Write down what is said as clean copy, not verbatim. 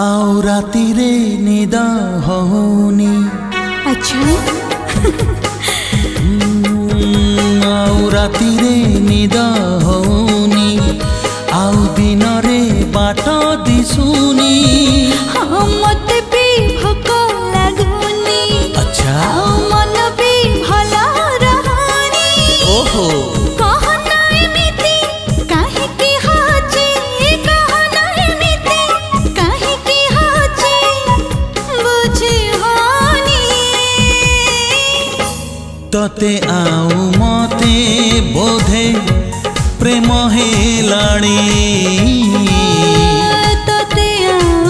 आउ राती रे निद होनी। अच्छा आउ राती रे निद होनी आउ दिन रे बाट दिसुनी। हाँ मते भी भोक लगुनी। अच्छा मन भी भला रहनी। ओहो कहना एमिति काहे की हाची, कहना एमिति काहे की हाची बुझी हानी। तते आउ मते बोधे प्रेम हेलाणी।